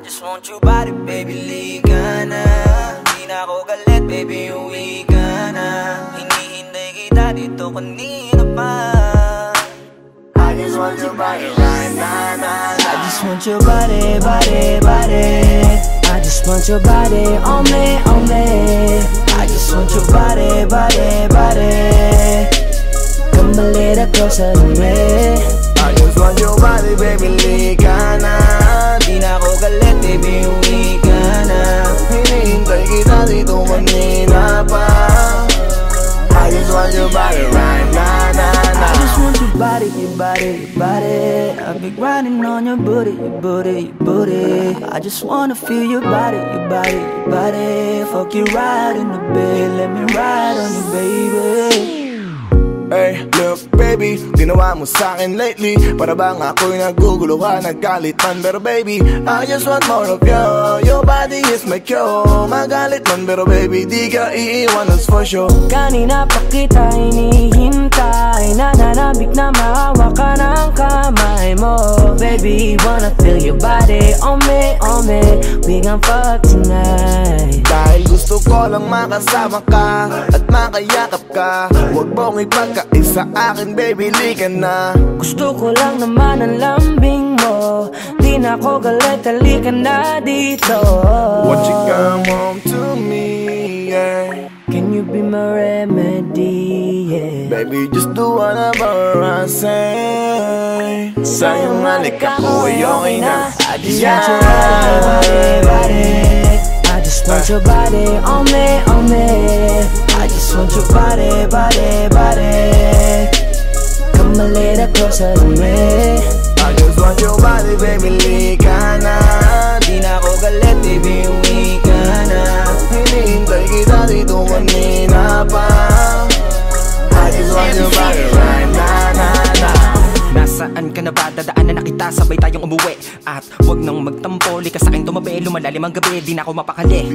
just want your body, baby, liga na. Di na ako galit, baby, uwi ka na. Hinihintay kita dito kanina pa. I just want your body right now. I just want your body, body, body. I just want your body on me, on me. I just want your body, body, body. Come a little closer to me. I just want your body, baby, liga na. Di na ako galit, baby, uwi ka na. Hinihintay kita dito kanina pa. I just want your body right now, I just want your body, your body, your body. I've been grinding on your booty, your booty, your booty. I just wanna feel your body, your body, your body. Fuck you right in the bed, let me ride on you, baby. Hey, look baby, ginawa mo sa'kin lately. Para bang ako'y nagugulo ka, nagkalitan. Pero baby, I just want more of you. Your body is my cure. Magalit man pero baby, di ka iiwan, that's for sure. Kanina pa kita hinihintay, nananabik na maawa ka ng kamay mo. Baby, wanna feel your body on me, on me. We gon' fuck tonight. Dahil gusto ko lang makasama ka at makayakap ka. Huwag mong ipagkaisa akin, baby, liga na. Gusto ko lang naman ang lambing mo. Di na ako galit, halika na dito. Won't you come home to me, yeah. Can you be my remedy, yeah. Baby, just do whatever I say. Sa'yong halika ko ay okay na. I just want your body, body. I just want your body on me, on me. I just want your body, body, body. Come a little closer to me. I just want your body, baby, liga na. Di na ako galit, baby, uwi ka na. Hinihintay kita dito kanina pa. I just want your body right now. Nasaan ka na ba? Dadaanan na kita, sabay tayong umuwi. At wag nang magtampo, likas sa'kin tumabi. Lumalalim ang gabi, di na ako mapakali.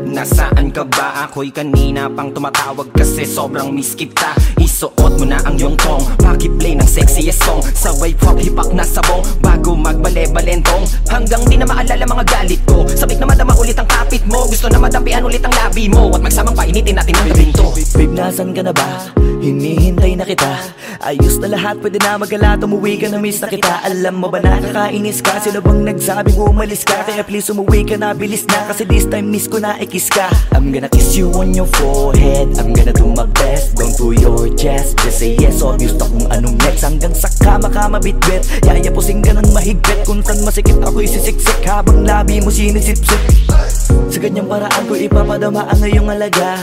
Nasaan ka ba? Ako'y kanina pang tumatawag kasi sobrang miss kita. Isuot mo na ang iyong tong, pakiplay ng sexiest song. Sabay pop hipak na sabong, bago magbale-balentong. Hanggang di na maalala mga galit ko. Sabik na madama ulit ang kapit mo. Gusto na madampian ulit ang labi mo. At magsamang painitin natin ang gabing to. Babe, nasan ka na ba? Hinihintay na kita. Ayos na lahat, pwede na magala. Umuwi ka na, miss na kita. Alam mo ba nakakainis ka? Sino bang nagsabing umalis ka? Kaya please umuwi ka na, bilis na. Kasi this time miss ko na ikiss ka. I'm gonna kiss you on your forehead. I'm gonna do my best, down to your chest. Just say yes, obvious na kung anong next. Hanggang sa kama ka mabitbit. Yayapusing ka ng mahigpit. Kung saan masikip ako'y sisiksik, habang labi mo sinisipsip. Sa ganyang paraan ko ipapadama ang ngayong alaga.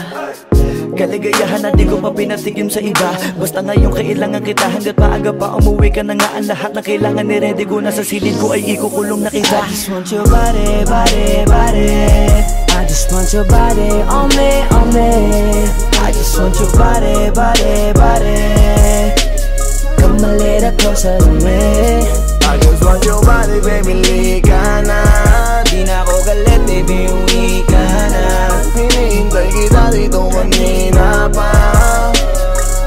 Kaligayahan na di ko pa pinatigim sa iba. Basta ngayon kailangan kita. Hanggat maaga pa umuwi ka na nga. Ang lahat na kailangan ni-ready ko na sa silid ko ay ikukulong na kita. I just want your body, body, body. I just want your body on me, on me. I just want your body, body, body. Come a little closer to me. I just want your body, baby, liga na. Di na ako galit, baby, uwi ka na. Hinihintay kita dito kanina pa.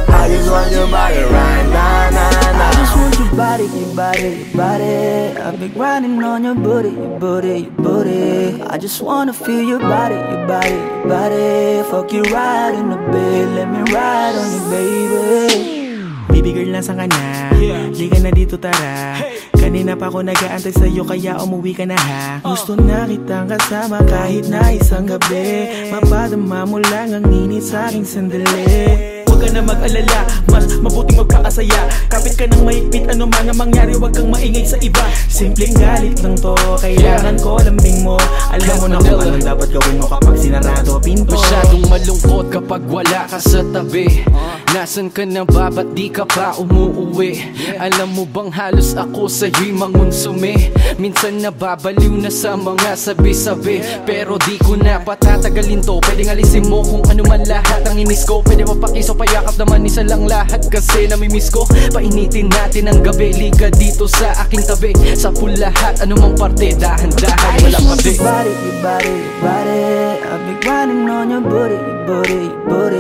I just want your body right now. I just want your body, your body, your body. I've been grinding on your booty, your booty, your booty. I just wanna feel your body, your body, your body. Fuck you right in the bed, let me ride on you, baby. Baby girl, nasa ka na? Liga na dito, tara. Kanina pa ako nag-aantay sa'yo, kaya umuwi ka na ha. Gusto na kitang kasama kahit na isang gabi. Mapadama mo lang ang init sa'king sandali. Huwag ka na mag-alala, mas mabuting magpakasaya. Kapit ka ng mahigpit, ano man ang mangyari, huwag kang maingay sa iba. Simpleng galit lang to, kailangan ko lambing mo. Alam mo na kung anong dapat gawin mo kapag sinarado pinto. Masyadong malungkot kapag wala ka sa tabi. Nasaan ka na ba? Ba't di ka pa umuuwi? Alam mo bang halos ako sa'yo'y mangonsume? Minsan nababaliw na sa mga sabi-sabi. Pero di ko na patatagalin to. Pwedeng alisin mo kung ano man lahat ang inis ko. Pwede mapakiso, payakap naman isa lang lahat. Kasi namimiss ko. Painitin natin ang gabi. Liga dito sa aking tabi. Sa pool lahat, anumang parte, dahan-dahan, walang pabi. I just want your body, your body, your body. be grinding on your booty, your booty, your booty.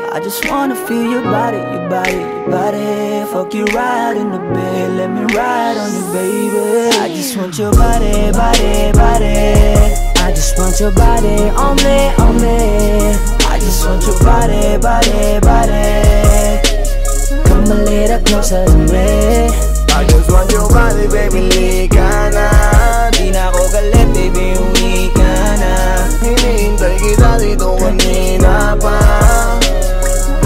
I just wanna feel your body, your body, your body. Fuck you right in the bed, let me ride on you, baby. I just want your body, body, body. I just want your body on me, on me. I just want your body, body, body. Come a little closer to me. I just want your body, baby, lika na. Di na ako galit, baby, uwi ka na. Hinihintay kita dito kanina pa.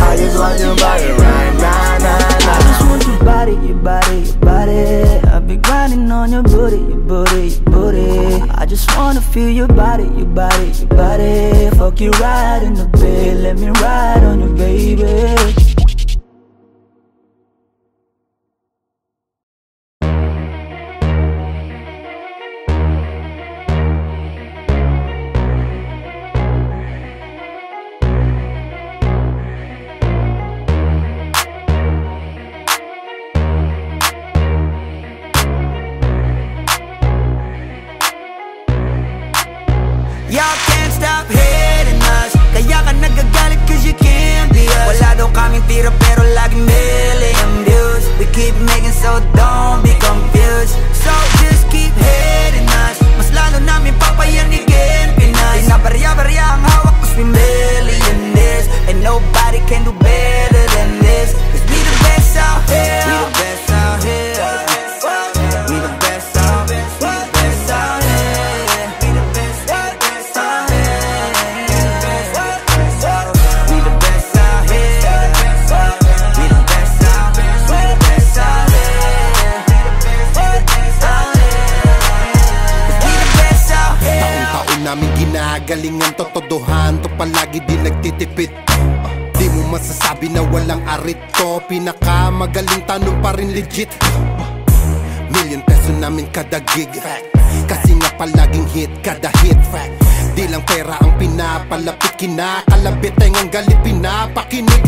I just want your body right now, na, na. I just want your body, your body, your body. I've been grinding on your booty, your booty, your booty. I just wanna feel your body, your body, your body. Fuck you right in the bed, let me ride on you, baby. Y'all can't stop hating us. Kaya ka nagagalit cause you can't be us. Wala daw kaming tira pero laging million views. We keep making so don't be confused. So just keep hating us. Mas lalo namin papayanigin Pinas. Di na barya-barya ang hawak cause we millionaires. And nobody can do better than this. Cause we the best out here. We the best out here. We the best out here. We the best out here. Namin ginagalingan totodohan to palagi di nagtitipid. Di mo masasabi na walang arit to. Pinakamagaling tanong pa rin legit. Million peso namin kada gig. Kasi nga palaging hit kada hit. Di lang pera ang pinapalapit. Kinakalabit ay ngang galit pinapakinig.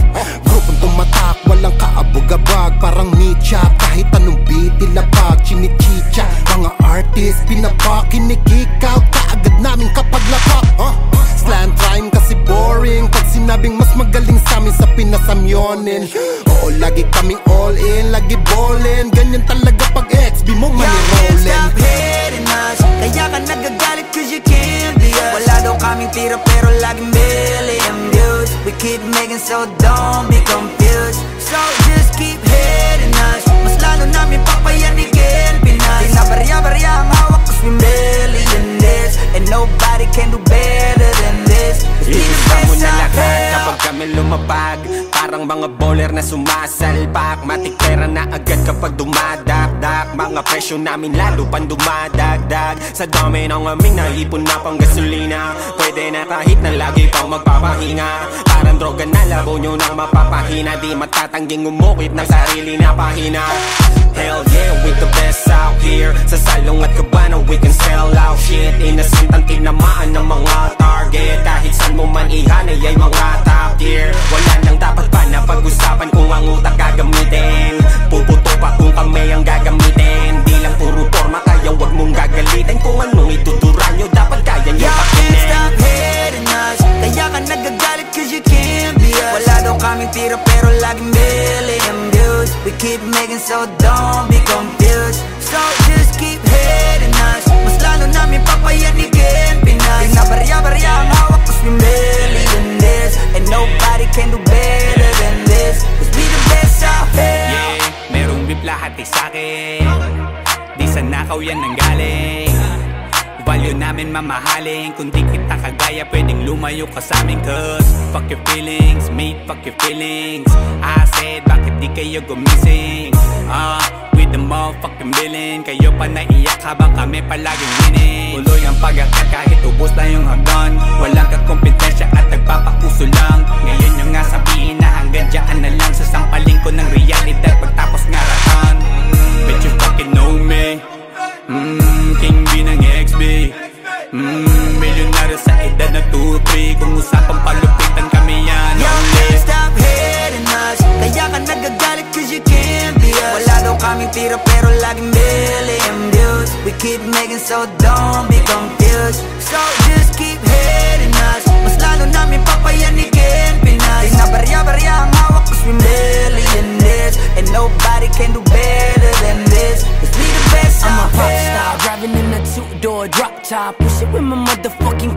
Grupong tumatak walang kaabog-abag. Parang nicha kahit anong beat ilapag. Chinichicha mga artist pinapakinig. Ikaw kaagad namin kapag lapak. Slant rhyme kasi boring. Pag sinabing mas magaling sa amin sa pinasamyonin. Oo lagi kaming all in. Lagi ballin. Ganyan talaga pag XB mo manirolin. Stop hating us. Kaya ka nagagalit cause you can't be us. Wala daw kaming tira pero laging million views. We keep making so don't be confused. So just keep hating us. Mas lalo namin papayanigin Pinas. Di na barya-barya ang hawak cause we millionaires. And nobody can do better than this. Iisa mo na lahat kapag kami lumapag. Parang mga bowler na sumasalpak. Matik pera na agad kapag dumadakdak. Mga presyo namin lalo pang dumadagdag. Sa dami ng aming naipon na pang gasolina. Pwede na kahit na lagi pang magpapahinga. Parang droga na labo nyo nang mapapahina. Di matatangging umukit ng sarili na pahina. Hell yeah, we the best out here. Sa salong at kabana we can sell out shit. Innocent ang tinamaan ng mga target. Kahit saan mo man ihanay ay mga top tier. Wala nang dapat pa na pag-usapan kung ang utak gagamitin. Puputo pa kung kami ang gagamitin. Di lang puro forma kaya wag mong gagalitin. Kung anong ituturo nyo dapat kaya nyo pakinin. Y'all can't stop hating us. Kaya ka nagagalit cause you can't be us. Wala daw kaming tira pero laging million views. We keep making so don't be confused. So just keep hating us. Mas lalo namin papayanigin Pinas. Di na barya-barya ang hawak cause we millionaires. And nobody can do better than this. Cause we the best out here. Yeah, merong beef lahat sa'kin. Di sa nakaw yan nanggaling. Value namin mamahalin. Kung di kita kagaya pwedeng lumayo ka sa amin. Cause fuck your feelings, mate, fuck your feelings. I said bakit di kayo gumising. With the motherfucking billing. Kayo pa naiyak habang kami palaging winning. Tuloy ang pag-akat kahit ubos na yung hagdan. Walang kakompetensya at nagpapakuso lang. Ngayon yung nga sabihin na hanggang dyan na lang. Sasampaling ko ng realidad pagtapos ngaratan. Bet you fucking know me. King B ng XB. Milyonaryo sa edad na 2-3. Kung usapang palupitan kami yan. Y'all can't stop hating us. Kaya ka nagagalit cause you can't be us. Wala daw kaming tira pero laging million views. We keep making so don't be confused. So just keep hating us.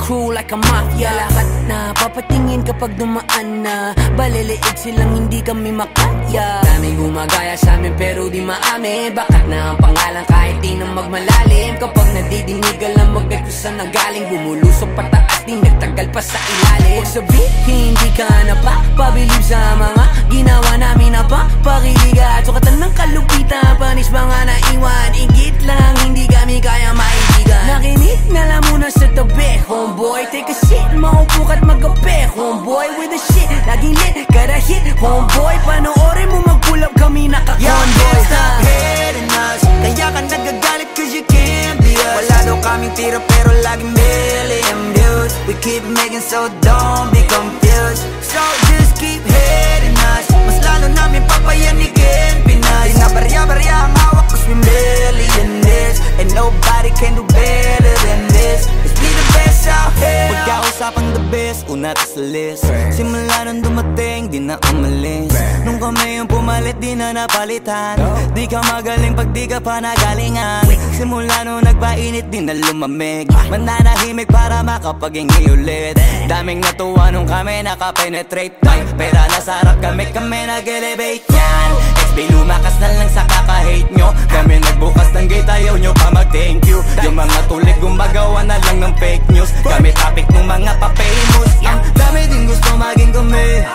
crew like a mafia. Lahat na papatingin kapag dumaan na, baliliig silang hindi kami makaya. Daming gumagaya sa amin pero di maamin. Bakat na ang pangalan kahit di na magmalalim. Kapag nadidinig alam magdag kung saan nanggaling. Bumulusok pataas di nagtagal pa sa ilalim. Huwag sabihin hindi ka na pa pabilib sa mga ginawa namin na pa pakiliga. Sukatan ng kalupitan, panis mga naiwan. Ingit lang hindi kami kaya maibigan. Nakinig na lang muna sa tabi, homeboy. Take a shit, maupo ka't magabi, homeboy. With the shit, laging lit, kada hit, homeboy. Panoorin mo mag-pull up kami naka-convoy. Can't stop hating us, kaya ka nagagalit cause you can't be us. Wala daw kaming tira pero laging million views. We keep making so don't be confused. So just keep hating us, mas lalo namin papayanigin Pinas. Di na barya-barya ang hawak cause we millionaires. And nobody can do better than this. Let's be the best out here. Pagkausapang the best, una to sa list. Simula nung dumating, di na umalis. Nung kami yung pumalit, di na napalitan. Di ka magaling pag di ka pa nagalingan. Simula nung nagpainit, di na lumamig. Mananahimik para makapag-ingi ulit. Daming natuwa nung kami nakapenetrate. Pera na sarap kami nag-elevate yan. XB lumakas na lang sa kaka-hate nyo. Kami nagbukas ng gate, ayaw nyo pa mag-thank you. Yung mga tulig gumagawa na lang ng fake news. Kami topic ng mga pa-famous. Ang dami din gusto maging kami.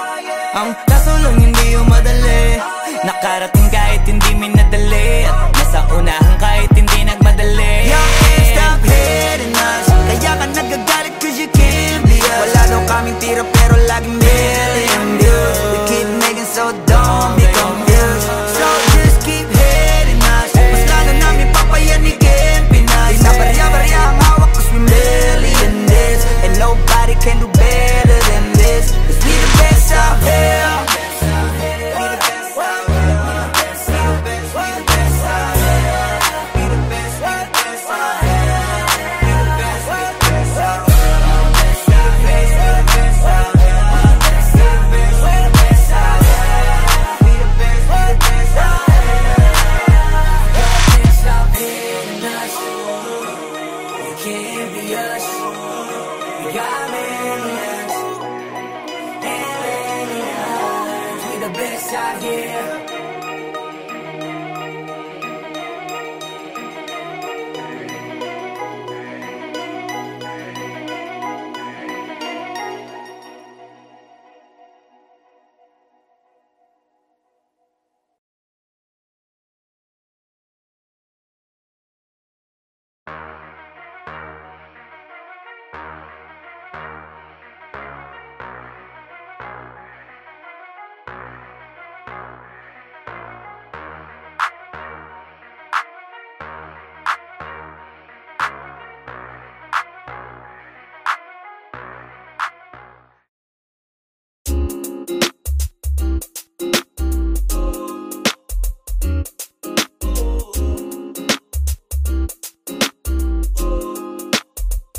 Ang kaso lang hindi yung madali. Nakarating kahit hindi minadali. At nasa unahan kahit hindi nagmadali. You can't stop hating us, kaya ka nagagalit cause you can't be us. Wala daw kaming tira pero laging million views. We keep making so don't be confused. So just keep hating us, mas lalo namin papayanigin Pinas. Di na barya-barya ang hawak cause we millionaires. And nobody can do better than this. Let's be the best out here.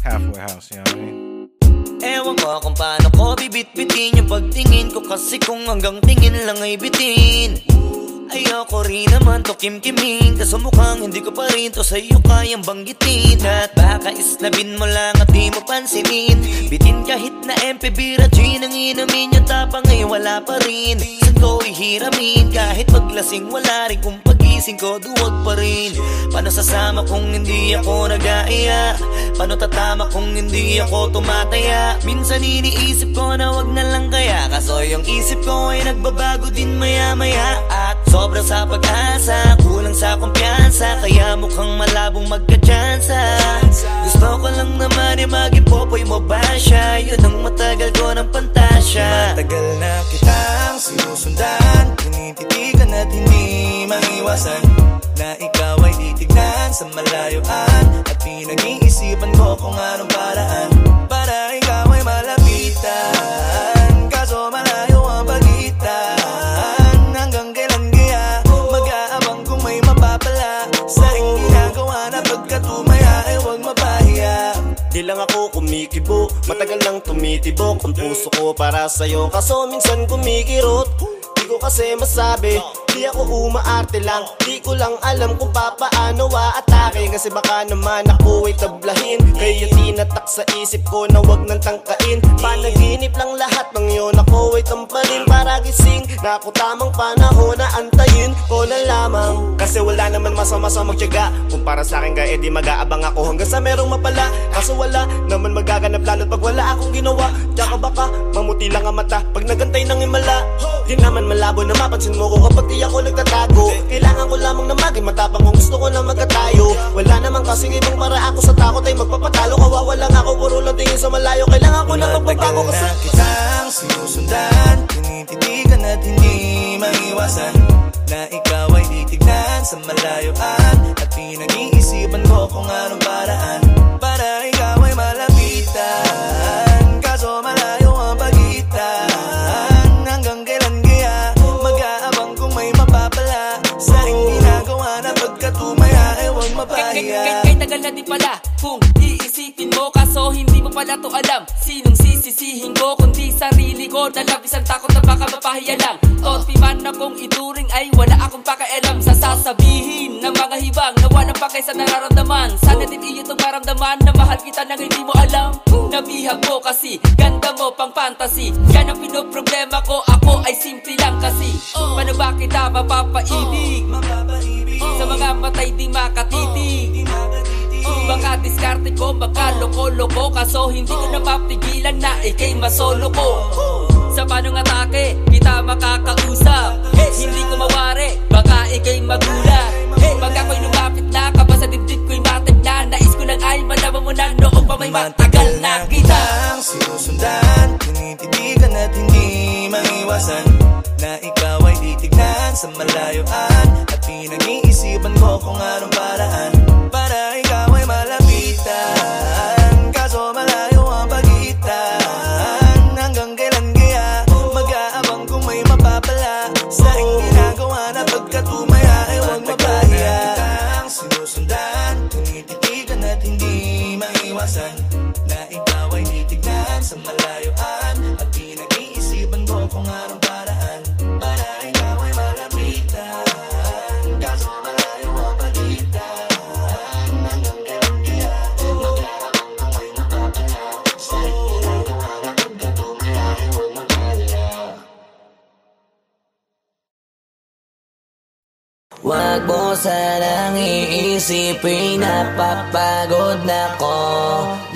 Halfway house, you know what I mean? Ewan ko kung paano ko bibit-bitin yung pagtingin ko. Kasi kung hanggang tingin lang ay bitin, ayoko rin naman to kim-kimin. Kaso mukhang hindi ko pa rin to sa'yo kayang banggitin. At baka isnabin mo lang at di mo pansinin. Bitin kahit na MP, bira, gin ang inumin. Yung tapang ay wala pa rin. Saan ko ihiramin? Kahit paglasing wala rin. Kung pagising ko duwag pa rin. Paano sasama kung hindi ako nag-aaya? Paano tatama kung hindi ako tumataya? Minsan iniisip ko na wag na lang kaya. Kaso yung isip ko ay nagbabago din maya-maya. At sobra sa pag-asa, kulang sa kumpiyansa, kaya mukhang malabong magka-tsansa. Gusto ko lang naman ay maging popoy mo ba siya? Yun ang matagal ko ng pantasya. Matagal na kitang sinusundan, tinititigan at hindi maiwasan na ikaw ay titignan sa malayuan. At pinag-iisipan ko kung anong paraan para ikaw ay malapitan. Kaso malayo ang pagitan. Hanggang kailan kaya mag-aabang kung may mapapala sa ring ginagawa na pagkatumaya ay huwag mapahiya. Di lang ako kumikibo, matagal lang tumitibok ang puso ko para sa'yo. Kaso minsan kumikirot, di ko kasi masabi. Di ako umaarte lang, di ko lang alam kung papaano aatake. Kasi baka naman ako ay tablahin, kaya tinatak sa isip ko na wag nang tangkain. Panaginip lang lahat ng yun, ako ay tampalin para gising. Na ako tamang panahon na antayin ko na lamang. Kasi wala naman masama sa magtiyaga. Kung para sa akin kaya di mag-aabang ako hanggang sa merong mapala. Kaso wala naman magaganap lalo't pag wala akong ginawa. Tsaka baka mamuti lang ang mata pag nagantay ng himala. Di naman malabo na mapansin mo ko kapag di ako nagtatago. Kailangan ko lamang na maging matapang kung gusto ko na magkatayo. Wala naman kasing ibang para ako sa takot ay magpapatalo. Kawawa lang ako, puro lang tingin sa malayo. Kailangan ko na magbabago kasi na kitang sinusundan, tinititigan at hindi maiwasan na ikaw ay titignan sa malayuan. At pinag-iisipan ko kung anong paraan para ikaw ay malapitan. Kaso malayo ang pagitan. Hanggang kailan kaya mag-aabang kung may mapapala sa aking ginagawa na pagkatumaya ay huwag mapahiya. Kay tagal na di pala kung iisipin mo, kaso hindi mo pala to alam. Sinong sisisihin ko kundi sarili ko, na labisang takot na baka mapahiya lang. Tonti man akong ituring ay wala akong pakialam sa sasabihin ng mga hibang na walang pakay sa nararamdaman. Sana din iyo itong maramdaman na mahal kita nang hindi mo alam. Nabihag mo kasi, ganda mo pang fantasy. Yan ang pinoproblema ko, ako ay simple lang kasi. Paano ba kita mapapaibig sa mga matay di makatitig? Baka diskarte ko, baka loko-loko, kaso hindi ko napapigilan na ikay masolo ko. Sa panong atake, kita makakausap. Hindi ko mawari, baka ikay magulat. Pag ako'y lumapit na, kapag sa dibdib ko'y matig na, nais ko lang ay malaman mo na noong pa may matagal na kita. Sinusundan, tinititigan at hindi maiwasan na ikaw ay titignan sa malayuan. At pinag-iisipan ko kung anong paraan para ikaw ay malapitan. Kaso malayo ang pagitan. Hanggang kailan kaya mag-aabang kung may mapapala sa aking ginagawa na pagkatumaya ay huwag mapahiya. Sinusundan, tinititigan at hindi maiwasan na ikaw ay titignan sa malayuan. At pinag-iisipan ko kung anong paraan para ikaw ay malapitan. Kaso malayo ang pagitan. Hanggang kailan kaya mag-aabang kung may mapapala sa aking ginagawa na pagkatumaya ay huwag mapahiya. Wag mo sanang iisipin, napapagod na ko.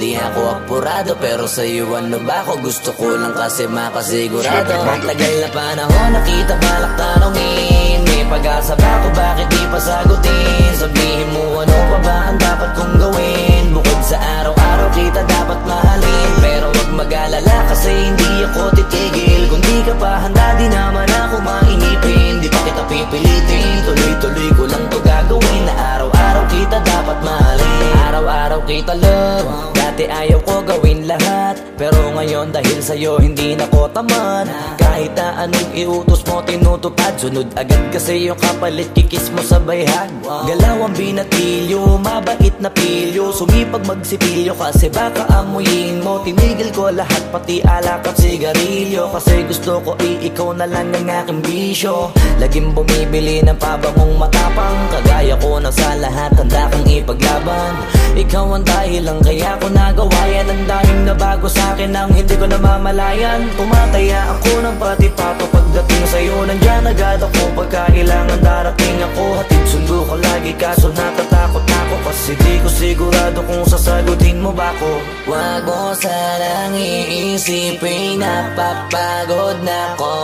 Di ako apurado pero sa'yo ano ba ako? Gusto ko lang kasi makasigurado. Tagal na panahon nakita balak tanongin, may pag-asa ba ako, bakit di pa sagutin? Sabihin mo ano pa ba ang dapat kong gawin? Bukod sa araw-araw kita dapat mahalin, pero wag mag-alala kasi hindi ako titigil. Kung di ka pa handa di naman ako mainipin. Di pa kita pipilitin, tuloy-tuloy ko lang to gagawin. Na araw-araw kita dapat mahalin, araw-araw kita love. Dati ayaw ko gawin lahat, pero ngayon dahil sa'yo hindi na ko tamad. Kahit na anong iutos mo tinutupad, sunod agad kasi yung kapalit kikis mo sa bayhag. Galaw ang binatilyo, mabait na pilyo, sumipag magsipilyo kasi baka amuyin mo. Tinigil ko lahat pati alak at sigarilyo, kasi gusto ko ikaw na lang ang aking bisyo. Laging bumibili ng pabangong matapang, kagaya ko na sa lahat handa kang ipaglaban. Ikaw ang dahilan kaya ko nagawa yan. Ang daming nabago sa'kin ang hindi ko namamalayan. Tumataya ako ng pati pato pagdating sa'yo. Nandyan agad ako pagkailangan darating ako. Hatid sundo ko lagi kaso natatakot ako, kasi di ko sigurado kung sasagutin mo ba ko. Wag mo sanang iisipin, napapagod na ko.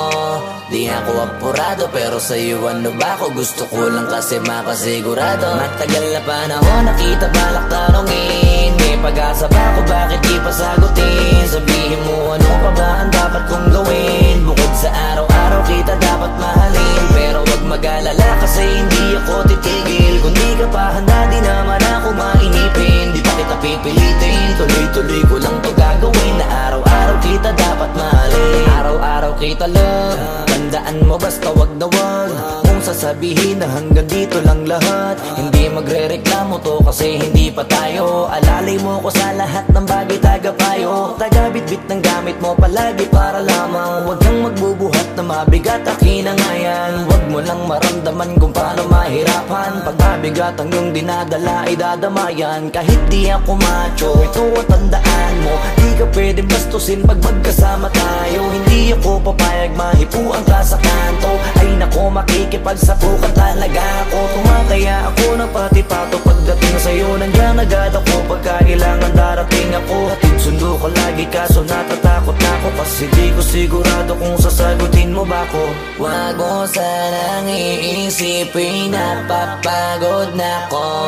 Di ako apurado pero sa'yo ano ba ako? Gusto ko lang kasi makasigurado. Matagal na panahon nakita balak tanongin, may pag-asa ba ako, bakit di pa sagutin? Sabihin mo ano pa ba ang dapat kong gawin? Bukod sa araw-araw kita dapat mahalin, pero wag mag-alala kasi hindi ako titigil. Kung di ka pa handa di naman ako mainipin. Di pa kita pipilitin, tuloy-tuloy ko lang to gagawin. Na araw-araw kita dapat mahalin, araw-araw kita love. Tandaan mo basta wag na wag mong sasabihin na hanggang dito lang lahat. Hindi magre-reklamo to kasi hindi pa tayo. Alalay mo ko sa lahat ng bagay, tagapayo. Tagabitbit ng gamit mo palagi para lamang huwag kang magbubuhat na mabigat, akin na nga yan. Huwag mo lang maramdaman kung paano mahirapan. Pag mabigat ang iyong dinadala ay dadamayan. Kahit di ako macho, ito at tandaan mo, di ka pwede bastusin pag magkasama tayo. Hindi ako papayag mahipuan ka sa kanto. Ay nako, makikipagsapukan talaga ako. Tumakaya ako ng pati-pato pagdating sa'yo. Nandiyan agad ako pagka kailangan darating ako. Hatid sundo ko lagi kaso natatakot na ako, kasi di ko sigurado kung sasagutin mo ba ko. Wag mo sanang iisipin napapagod na ko.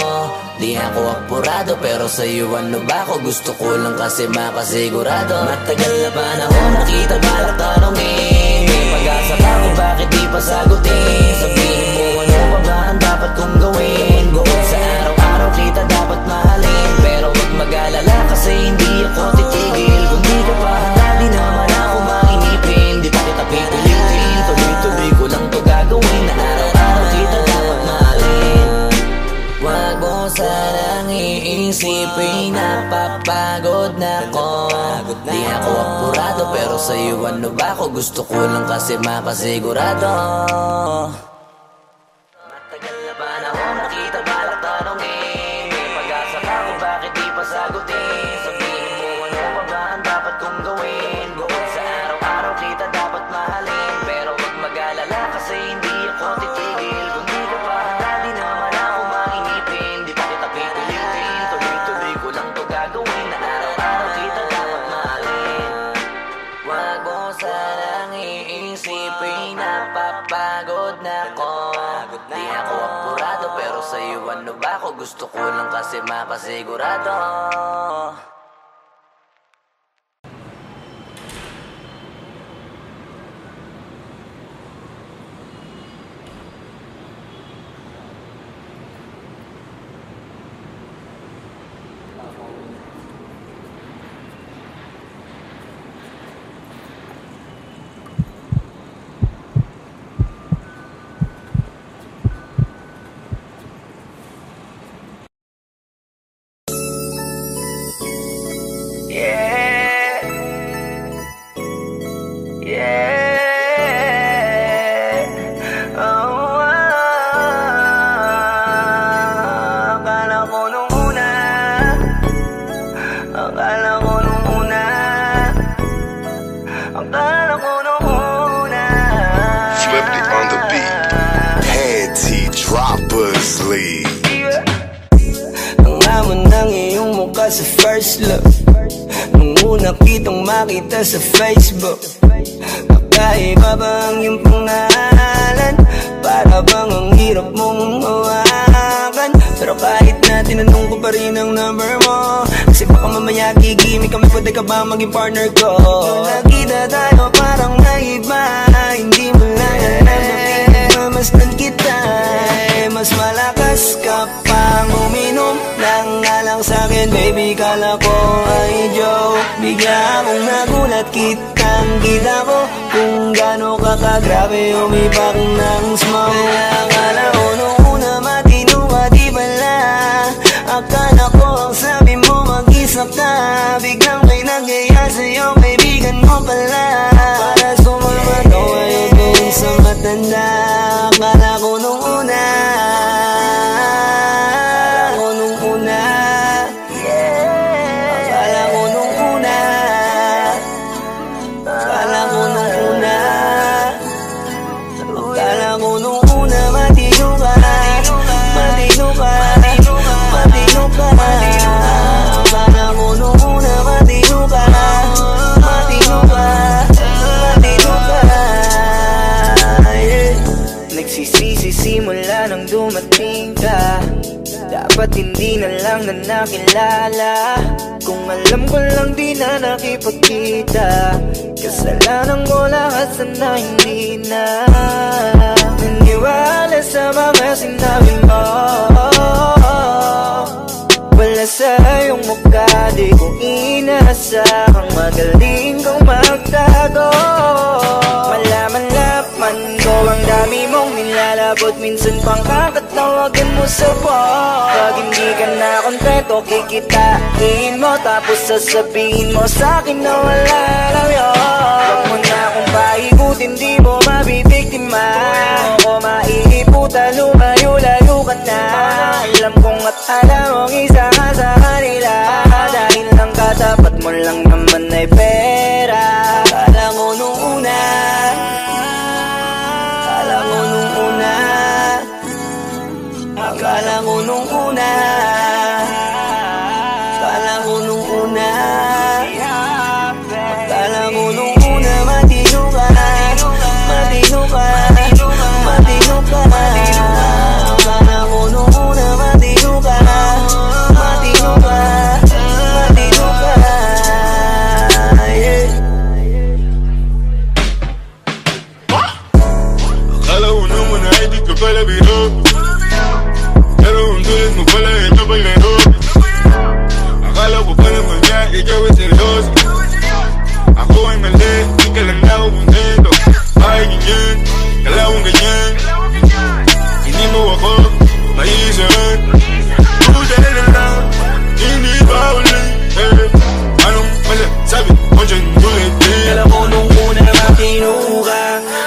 Di ako apurado pero sa'yo ano ba ako? Gusto ko lang kasi makasigurado. Matagal na panahon nakita balak tanongin. May pag-asa ba kung bakit di pa sagutin? Sabihin mo ano pa ba ang dapat kong gawin? Bukod sa araw-araw kita dapat mahalin. Pero wag mag-alala kasi hindi ako titigil. Kung di ka pa handa di naman ako mainipin. Di pa kita pipilitin, tuloy-tuloy ko lang to gagawin. Na araw-araw kita dapat mahalin. Wag mo sanang iisipin napapagod na ko. Di ako apurado pero sa'yo ano ba ako? Gusto ko lang kasi makasigurado. Matagal na panahon nakita balak tanongin. May pag-asa ka kung bakit di pa sagutin? Sabihin mo ano pa ba ang dapat kong gawin? Bukod sa araw-araw kita dapat mahalin. Pero wag mag-alala kasi hindi ako titigil. Kung di ka pa handa di naman ako mainipin. Di pa kita pipilitin, tuloy-tuloy ko lang to gagawin. Na araw-araw kita dapat mahalin. Wag mo sanang iisipin napapagod na ko. Di ako apurado pero sa'yo ano ba ako? Gusto ko lang kasi makasigurado. Yeah, yeah, oh, akala ko nung una, akala ko nung una, akala ko nung una. Flipped it on the beat. Panty Droppers League. Ang amon ng iyong mukha sa first look. Nung una kitang makita sa Facebook, kakaiba ba ang iyong pangalan? Para bang ang hirap mong hawakan? Pero kahit na tinanong ko pa rin ang number mo, kasi baka mamaya gigimik kami, pwede ka ba maging partner ko? Nung nakita tayo parang naiba, hindi mo lang alam na pinagmamasdan kita. Mas malakas ka pang uminom ng alang sa'kin, baby, kala ko ay joke. Bigla akong nagulat, kitang-kita ko kung gaano ka kagrabe umipak ng smoke. Akala ko nung una matino ka, di bala. Akala ko ang sabi mo mag-isa ka. Biglang may nagaya sa'yo, kaibigan mo pala. Para sumama to ayaw doon sa matanda. Akala ko nung una, simula nang dumating ka, dapat hindi na lang na nakilala. Kung alam ko lang di na nakipagkita, kasalanan ko lahat, sana hindi na naniwala sa mga sinabi mo. Wala sa iyong mukha, di ko inasahang magaling kong magtago. Malaman-laman ko ang dami mong nilalabot Ba't minsan pang kakatawagan mo sa bar? Pag hindi ka na kontento, kikitain mo, tapos sasabihin mo sa'kin na wala lang yun. Huwag mo na akong paikutin, di mo mabibiktima. Ako maiiputan, lumayo-layo ka na. Alam kong at alam mong isa ka sa kanila, dahil lang katapat mo lang naman ay pera. Akala mo nung una, akala mo nung una, akala mo nung una, akala mo nung una, akala mo nung una, matino ka, matino ka, matino ka. Akala mo nung una, matino ka, matino ka, matino ka. Akala ko naman ay di ka pala biro, pero ang tulad mo pala ito paglaro. Akala ko pa naman niya ikaw ay seryoso. Ako ay mali, di ka lang na ako kontento. Ay ganyan, kalawang ganyan, hindi mo ako maiisan. Puta na lang, hindi ba ulit? Anong masasabi mo dyan ulit? Alam ko nung una matino ka,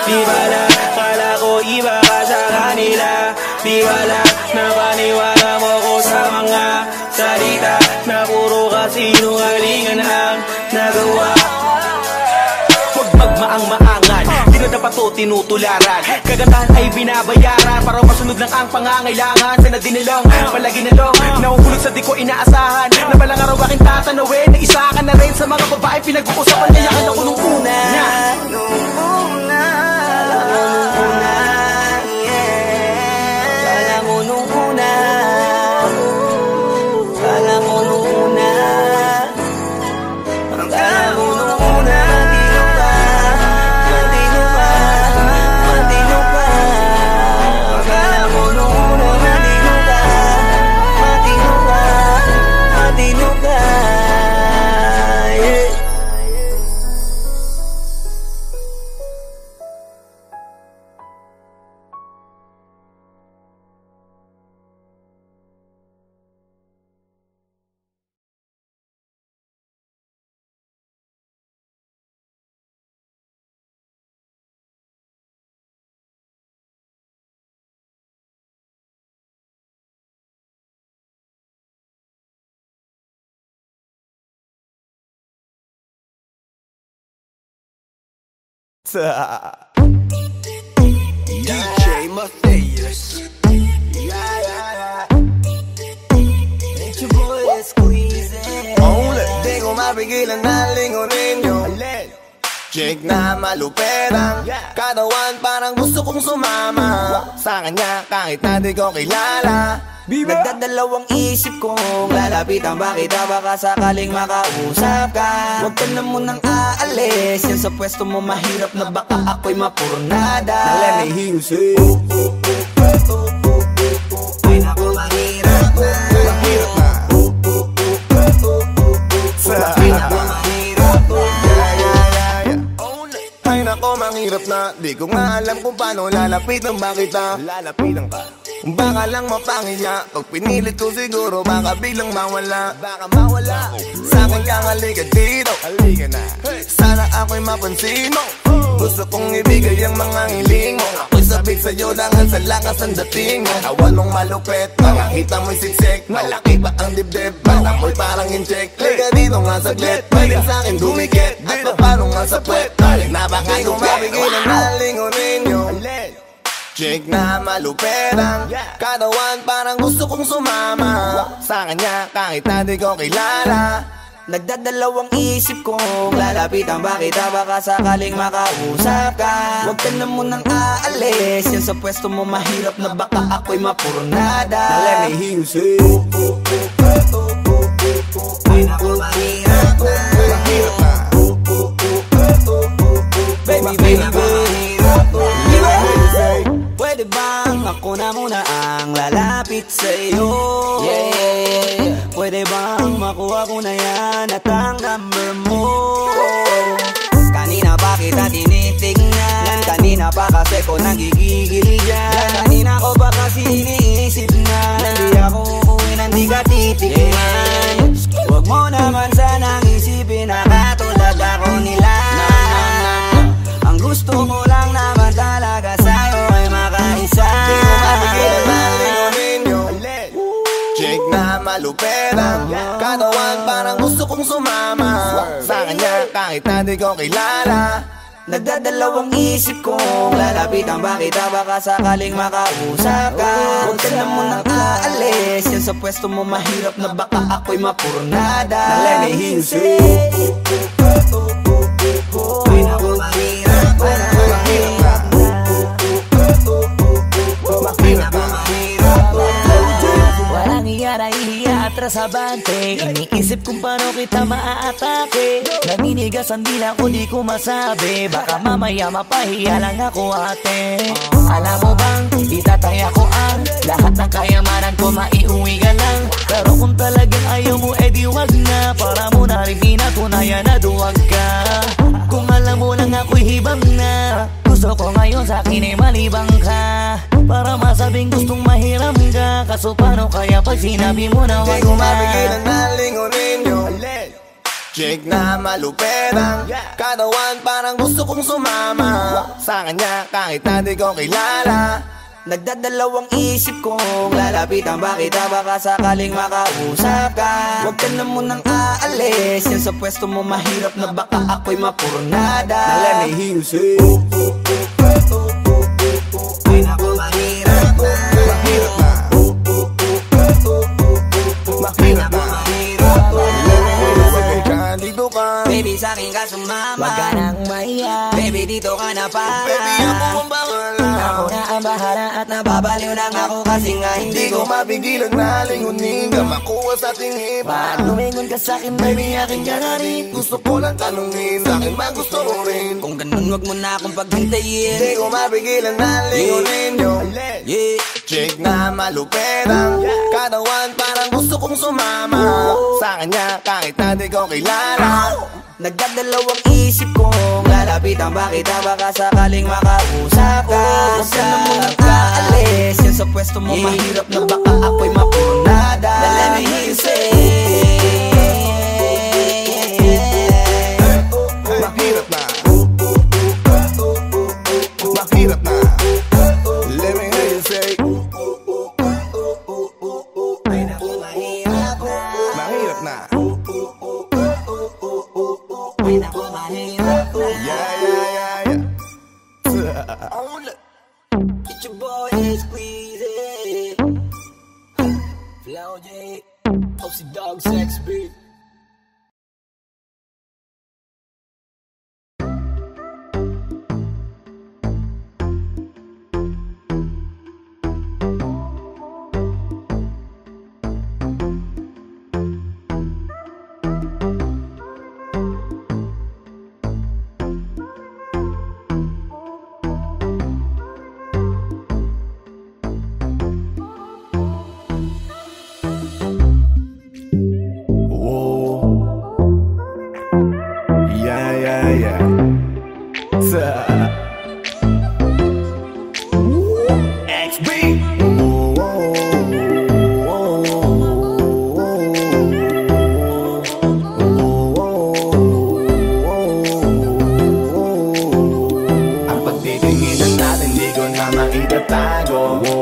di bala, kala ko iba ka sa kanila. Di bala, napaniwala mo ko sa mga salita na puro kasinungalingan ang nagawa. Huwag magmaang-maangan, di na dapat to tinutularan. Kagandahan ay binabayaran para masunod lang ang pangangailangan. Sana din nilang palagi na lang nahuhulog sa di ko inaasahan, na balang araw aking tatanawin na isa ka na rin sa mga babae pinag-uusapan. Kaya ka na ko nung una, nung una, akala mo nung una, akala mo nung una, akala mo nung una, akala mo nung una, matino ka, matino ka, akala mo nung una, matino ka, matino ka, matino ka. DJ Matthias. It's your boy, Squeezy. Di ko mapigilan na lingunin yung chick na maluperang katawan, parang gusto kong sumama sa kanya kahit na di ko kilala. Nagdadalawang isip kong lalapitan ba kita, baka sakaling makausap ka. Huwag ka na munang aalis, yan sa pwesto mo mahirap na baka ako'y mapurnada. Let me hear you say, ay naku, mahirap na, mahirap na, ay naku, mahirap na. Ay nako, mahirap na, di ko nga alam kung paano lalapitan ba kita. Lalapitan ka, baka lang mapangiya, pag pinilit ko siguro baka biglang mawala. Baka mawala, sa akin kang halika dito, halika na, sana ako'y mapansin mo. Gusto kong ibigay ang mga hiling mo, ako'y sabik sa'yo dangan sa lakas ang dating mo. Awan mong malupet, makakita mo'y siksik, malaki ba ang dibdib, baka mo'y parang incheck. Liga dito nga saglit, pwedeng sa'kin dumikit, at paano nga sa puwet, napakay kong mapigilan na lingunin yung chick na maluperang katawan, parang gusto kong sumama sa kanya kahit na di ko kilala. Nagdadalawang isip kong lalapitan ba kita, baka sakaling makausap ka. Huwag ka na munang aalis, yan sa pwesto mo mahirap na baka ako'y mapurnada. Let me hear you say, ay naku, mahirap na, mahirap na, baby, baby, mahirap na. Pwede bang ako na muna ang lalapit sa'yo? Yeah. Pwede bang makuha ko na yan at ang number mo? Kanina pa kita tinitignan, kanina pa kasi ko nagigigil dyan. Kanina ko man. Huwag mo naman sanang isipin na katulad ako nila. Ang gusto ko lang naman talaga sa'yo ay makaisa. Di mo mapigilan na lingunin yung chick na malupetang katawan, parang gusto kong sumama sa kanya kahit na di ko kilala. Nagdadalawang isip kong lalapitan ba kita, baka sakaling makausap ka. Huwag ka na munang aalis, yan sa pwesto mo mahirap na baka ako'y mapurnada. Let me hear you say ay naku mahirap na, mahirap na. Walang iya na ihiya atras abante. Iniisip kung paano kita maaatake. Naninigas ang dila ko, di ko masabi. Baka mamaya mapahiya lang ako ate. Alam mo bang, itataya ko ang lahat ng kayamanan ko, maiuwi ka lang. Pero kung talagang ayaw mo, edi wag na. Para mo na rin pinatunayan na duwag ka. Kung alam mo lang ako'y hibang na. Gusto ko ngayon sa akin ay malibang ka. Para masabing gustong mahiram ka. Kaso paano kaya pag sinabi mo na wag na? Di ko na mapigilan na lingunin yung chick na malupetang katawan, parang gusto kong sumama sa kanya kahit na di ko kilala. Nagdadalawang isip kong lalapitan ba kita, baka sakaling makausap ka. Huwag ka na munang aalis, yan sa pwesto mo mahirap na baka ako'y mapurnada. Let me hear you say ay naku mahirap na, mahirap na, mahirap na, mahirap na. Dito ka, baby sa'kin ka sumama. wag ka nang maiya. Baby dito ka na para. baby ako ang bahala. Ako na ang bahala at Nababaliw lang ako kasi nga Hindi ko mapigilan na lingunin ka, makuha sa ating hipa. lumingon ka sa'kin, baby, akin ka na rin. Gusto ko lang tanungin, sa'kin magusto mo rin. kung ganun wag mo na akong paghintayin. Hindi ko mapigilan na lingunin yung chick na malupetang katawan, parang gusto kong sumama sa kanya kahit na di ko kilala. Nagdadalawang isip kong lalapitan ba kita, baka sakaling makausap ka. Huwag ka na munang aalis, yan sa pwesto mo mahirap na baka ako'y mapurnada. Let me hear you say mahirap na, mahirap na. Let me hear you say ay naku mahirap na, mahirap na. ay naku mahirap na. Yeah. Get your boy squeeze Flow J, Opsy Dog Sex Beat.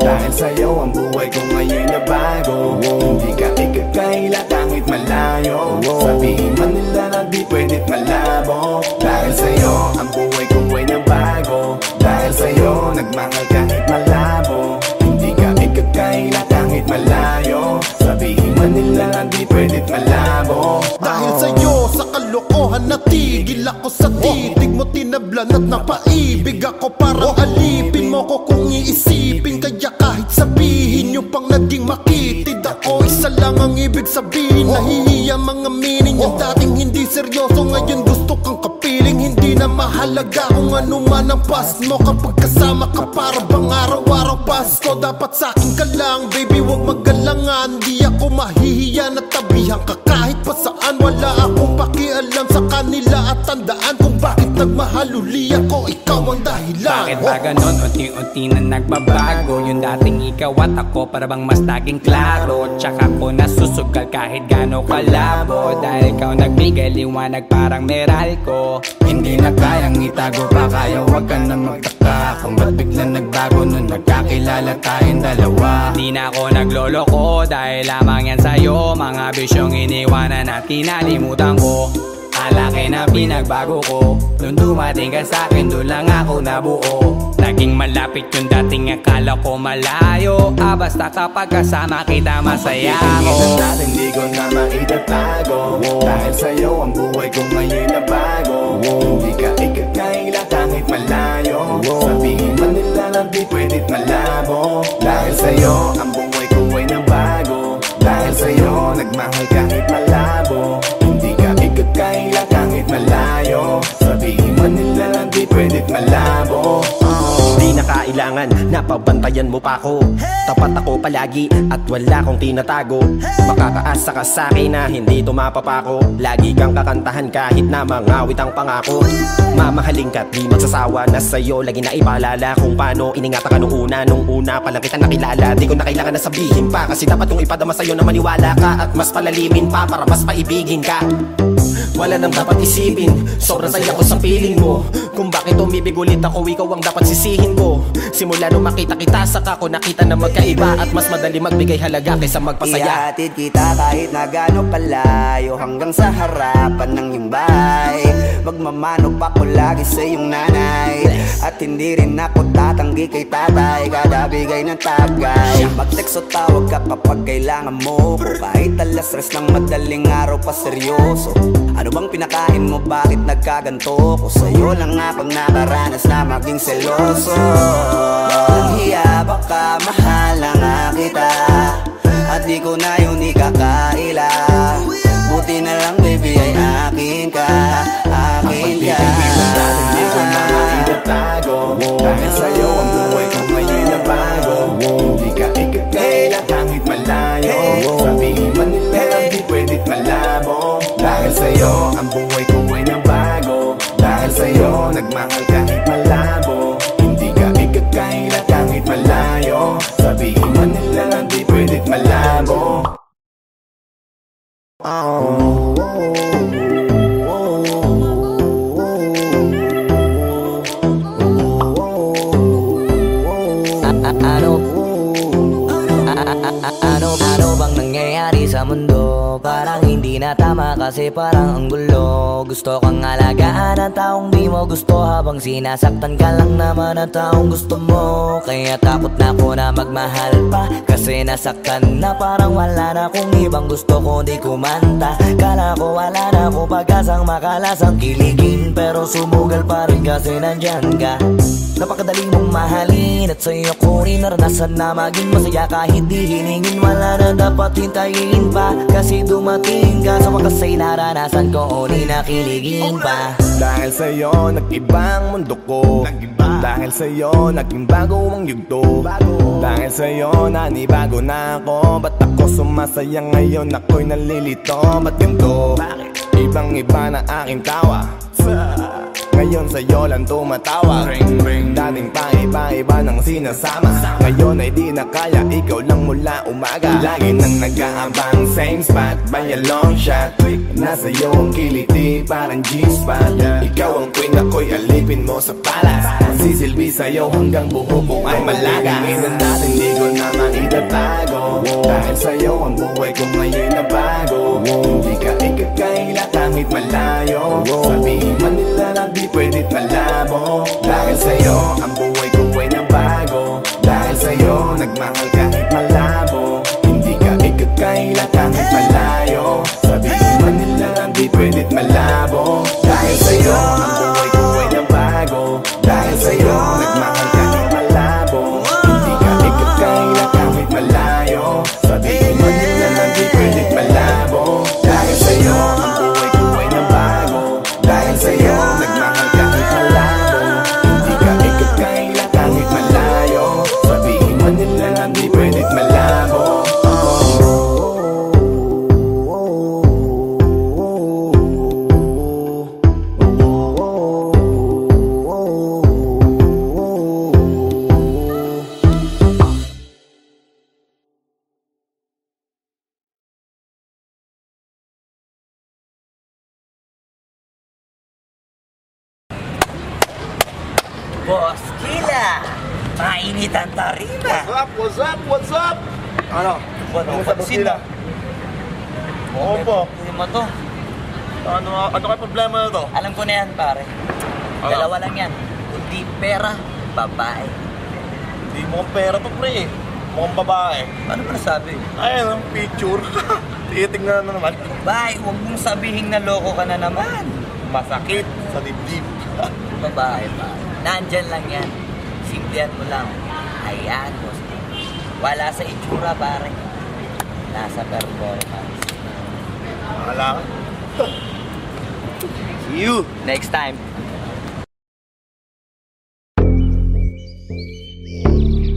Dahil sa'yo ang buhay ko ngayon na bago. Hindi ka ikakaila kahit malayo. Sabihin man nila na di pwedit malabo. Dahil sa'yo ang buhay ko ay nabago. Dahil sa'yo nagmahal kahit malabo. Hindi ka ikakaila kahit malayo. Sabihin man nila na di pwedit malabo. Dahil sa'yo sa kalokohan natigil ako sa titig mo, tinablan at napaibig ako. Parang alipin mo ko kung iisipin. Kaya kahit sabihin nyo pang naging makitid ako, isa lang ang ibig sabihin. Nahihiya mga meaning. Yung dating hindi seryoso ngayon gusto kang kapiling. Hindi na mahalaga kung ano man ang past mo. Kapag kasama ka para bang araw-araw Pasko. Dapat sa'kin ka lang baby, wag magalangan. Di ako mahihiya na tabihan ka kahit pa saan. Wala akong pakialam sa kanila at tandaan kung bakit nagmahal uli ako, ikaw ang dahilan. Bakit ba ganon? Unti-unti na nagbabago. Yung dating ikaw at ako para bang mas naging klaro. Tsaka ko nasusugal kahit gano'ng kalabo. Dahil ikaw nagbigay liwanag parang Meralco. Hindi na kayang itago pa, kaya wag ka na magtaka kung ba't biglang nagbago nung nagkakilala tayong dalawa. Di na ako nagloloko dahil lamang yan sa'yo. Mga bisyong iniwanan at kinalimutan ko. Alaki na pinagbago ko. Nung dumating ka sa'kin, doon lang ako nabuo. Naging malapit yung dating akala ko malayo. Basta kapag kasama kita masaya ako. Minsan natin di ko na maitatago. Dahil sa'yo ang buhay ko ngayon na bago. Hindi ka ikakaila kahit malayo. Sabihin man nila lang di pwedit malabo. Dahil sa'yo ang buhay ko ay nabago. Dahil sa'yo nagmahal kahit malabo. Hindi ka ikakaila kahit malayo. Sabihin man nila lang di pwedit malabo. Di na kailangan na pabantayan mo pa ako. Tapat ako palagi at wala kong tinatago. Makakaasa ka sa'kin na hindi tumapapako. Lagi kang kakantahan kahit na mangawit ang pangako. Mamahalin ka't di magsasawa na sa'yo lagi na ipaalala kung paano iningatan ka nung una pa lang kita nakilala. Di ko na kailangan na sabihin pa, kasi dapat kong ipadama sa'yo na maniwala ka at mas palalimin pa para mas paibigin ka. Wala nang dapat isipin, sobrang saya ko sa feeling mo. Kung bakit umibig ulit ako, ikaw ang dapat sisihin ko. Simula nung makita kita, saka ko nakita na magkaiba. At mas madali magbigay halaga kaysa magpasaya. Ihatid kita kahit na gano'ng palayo, hanggang sa harapan ng himbay. Magmamano pa ko lagi sa iyong nanay. At hindi rin ako tatanggi kay tatay, kada bigay ng tagay. Mag-text o tawag ka kapag kailangan mo ko. Kahit alas stress ng madaling araw pa seryoso. Ano bang pinakain mo, bakit nagkaganto ko? Sa'yo lang akong nakaranas na maging seloso. Ang hiya baka mahal na nga kita, at di ko na yun ikakaila. Buti na lang baby ay akin ka, akin ka. Hindi ko na maitatago. Dahil sa'yo ang buhay ko ngayon na bago. Hindi ka ikakaila kahit malayo. Sabihin man nila lang di pwedit malabo. Dahil sa'yo ang buhay ko ay nabago. Dahil sa'yo nagmahal kahit malabo. Hindi ka ikakaila kahit malayo. Sabihin man nila lang di pwedit malabo. Ano bang nangyayari sa mundo? Parang hindi na tama kasi parang ang gulo. Gusto kang alagaan ang taong di mo gusto, habang sinasaktan ka lang naman ang taong gusto mo. Kaya takot na ako na magmahal pa, kasi nasaktan na parang wala na kung ibang gusto ko di kumanta. Kala ko wala na ako pag-asang makalasang kiligin, pero sumugal pa rin kasi nandyan ka. Napakadali mong mahalin at sa'yo ko rin naranasan na maging masaya kahit di hiningin. Wala na dapat hintayin pa, kasi dumating ka. Sa wakas ay naranasan ko o di nakiligin pa. Dahil sa'yo nag-ibang mundo ko. Dahil sa'yo naging bago ang yugto. Dahil sa'yo nanibago na ako. Ba't ako sumasaya ngayon, ako'y nalilito? Ba't ganito? Ibang iba na aking tawa. Ngayon sa'yo lang tumatawa. Dating pa iba-iba ng sinasama. Ngayon ay di na kaya, ikaw lang mula umaga. Lagi nang nag-aabang, same spot by a long shot. Nasa iyo ang kiliti, parang G-spot. Ikaw ang queen, ako'y alipin mo sa palas. Sisilbi sa'yo hanggang buho ko ay malaga. Minsan natin di ko na maitatago. Dahil sa'yo ang buhay ko ngayon na bago. Hindi ka ikakaila kahit malayo. Sabihin man nila lang di pwedit malabo. Dahil sa'yo ang buhay ko ay nabago. Dahil sa'yo nagmahal kahit malabo. Hindi ka ikakaila kahit malayo. Sabihin man nila lang di pwedit malabo. Dahil sa'yo ang buhay ko ay nabago. Dahil sa'yo nagmahal kahit malabo. Hindi ka ikakaila kahit malayo. Sabihin man nila lang di pwedit malabo. Dahil sa'yo ang buhay ko ay nabago. Dahil sa'yo nagmahal kahit malabo. Hindi ka ikakaila Boss Kila, mainit ang tarima. What's up? What's up? Ano? Pansin na. Oo po. Hindi mo to. Ano kayo problema na to? Alam ko na yan, pare. Dalawa lang yan. Kundi pera, babae. Hindi mo pera to, pre. Mukhang babae. Ano ba nasabi? Ayun, picture. Titingnan na naman. Babae, huwag mong sabihin na loko ka na naman. Masakit sa dibdib. Babae pa. Nandyan lang yan. Simplihan mo lang. Ayan, boss. Wala sa itsura, pare. Nasa performance. Wala ka? See you next time.